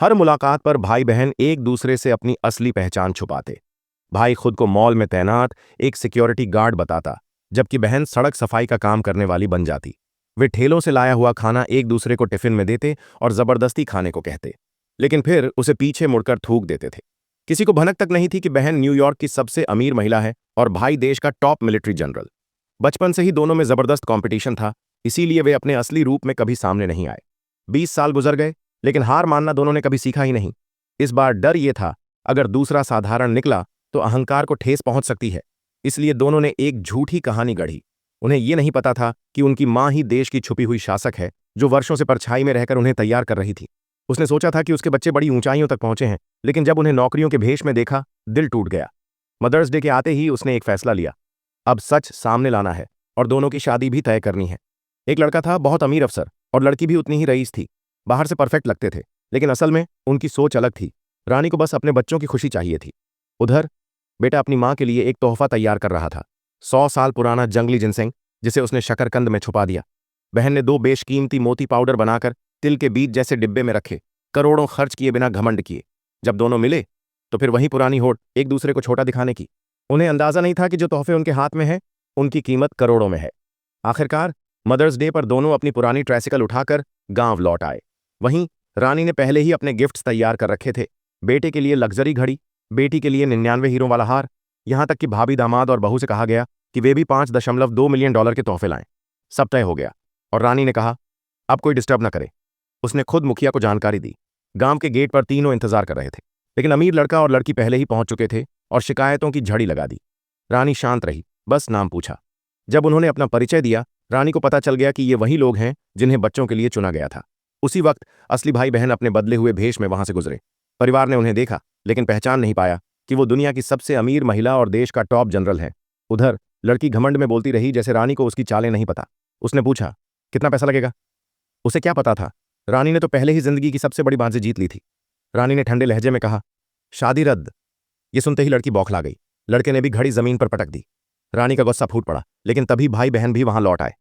हर मुलाकात पर भाई बहन एक दूसरे से अपनी असली पहचान छुपाते। भाई खुद को मॉल में तैनात एक सिक्योरिटी गार्ड बताता, जबकि बहन सड़क सफाई का काम करने वाली बन जाती। वे ठेलों से लाया हुआ खाना एक दूसरे को टिफिन में देते और जबरदस्ती खाने को कहते, लेकिन फिर उसे पीछे मुड़कर थूक देते थे। किसी को भनक तक नहीं थी कि बहन न्यूयॉर्क की सबसे अमीर महिला है और भाई देश का टॉप मिलिट्री जनरल। बचपन से ही दोनों में जबरदस्त कंपटीशन था, इसीलिए वे अपने असली रूप में कभी सामने नहीं आए। 20 साल गुजर गए, लेकिन हार मानना दोनों ने कभी सीखा ही नहीं। इस बार डर ये था, अगर दूसरा साधारण निकला तो अहंकार को ठेस पहुंच सकती है। इसलिए दोनों ने एक झूठी कहानी गढ़ी। उन्हें यह नहीं पता था कि उनकी मां ही देश की छुपी हुई शासक है, जो वर्षों से परछाई में रहकर उन्हें तैयार कर रही थी। उसने सोचा था कि उसके बच्चे बड़ी ऊंचाइयों तक पहुंचे हैं, लेकिन जब उन्हें नौकरियों के भेष में देखा, दिल टूट गया। मदर्स डे के आते ही उसने एक फैसला लिया। अब सच सामने लाना है और दोनों की शादी भी तय करनी है। एक लड़का था बहुत अमीर अफसर और लड़की भी उतनी ही रईस थी। बाहर से परफेक्ट लगते थे, लेकिन असल में उनकी सोच अलग थी। रानी को बस अपने बच्चों की खुशी चाहिए थी। उधर बेटा अपनी मां के लिए एक तोहफा तैयार कर रहा था, 100 साल पुराना जंगली जिनसेंग, जिसे उसने शकरकंद में छुपा दिया। बहन ने 2 बेशकीमती मोती पाउडर बनाकर तिल के बीज जैसे डिब्बे में रखे, करोड़ों खर्च किए बिना घमंड किए। जब दोनों मिले तो फिर वही पुरानी होड़, एक दूसरे को छोटा दिखाने की। उन्हें अंदाजा नहीं था कि जो तोहफे उनके हाथ में है, उनकी कीमत करोड़ों में है। आखिरकार मदर्स डे पर दोनों अपनी पुरानी ट्राइसिकल उठाकर गांव लौट आए। वहीं रानी ने पहले ही अपने गिफ्ट्स तैयार कर रखे थे। बेटे के लिए लग्जरी घड़ी, बेटी के लिए 99 हीरो वाला हार, यहां तक कि भाभी, दामाद और बहू से कहा गया कि वे भी $5.2 मिलियन के तोहफे लाएं। सब तय हो गया और रानी ने कहा, अब कोई डिस्टर्ब ना करे। उसने खुद मुखिया को जानकारी दी। गांव के गेट पर तीनों इंतजार कर रहे थे, लेकिन अमीर लड़का और लड़की पहले ही पहुंच चुके थे और शिकायतों की झड़ी लगा दी। रानी शांत रही, बस नाम पूछा। जब उन्होंने अपना परिचय दिया, रानी को पता चल गया कि ये वही लोग हैं जिन्हें बच्चों के लिए चुना गया था। उसी वक्त असली भाई बहन अपने बदले हुए भेष में वहां से गुजरे। परिवार ने उन्हें देखा, लेकिन पहचान नहीं पाया कि वो दुनिया की सबसे अमीर महिला और देश का टॉप जनरल है। उधर लड़की घमंड में बोलती रही जैसे रानी को उसकी चालें नहीं पता। उसने पूछा, कितना पैसा लगेगा? उसे क्या पता था, रानी ने तो पहले ही जिंदगी की सबसे बड़ी बाजी जीत ली थी। रानी ने ठंडे लहजे में कहा, शादी रद्द। ये सुनते ही लड़की बौखला गई। लड़के ने भी घड़ी जमीन पर पटक दी। रानी का गुस्सा फूट पड़ा, लेकिन तभी भाई बहन भी वहां लौट आए।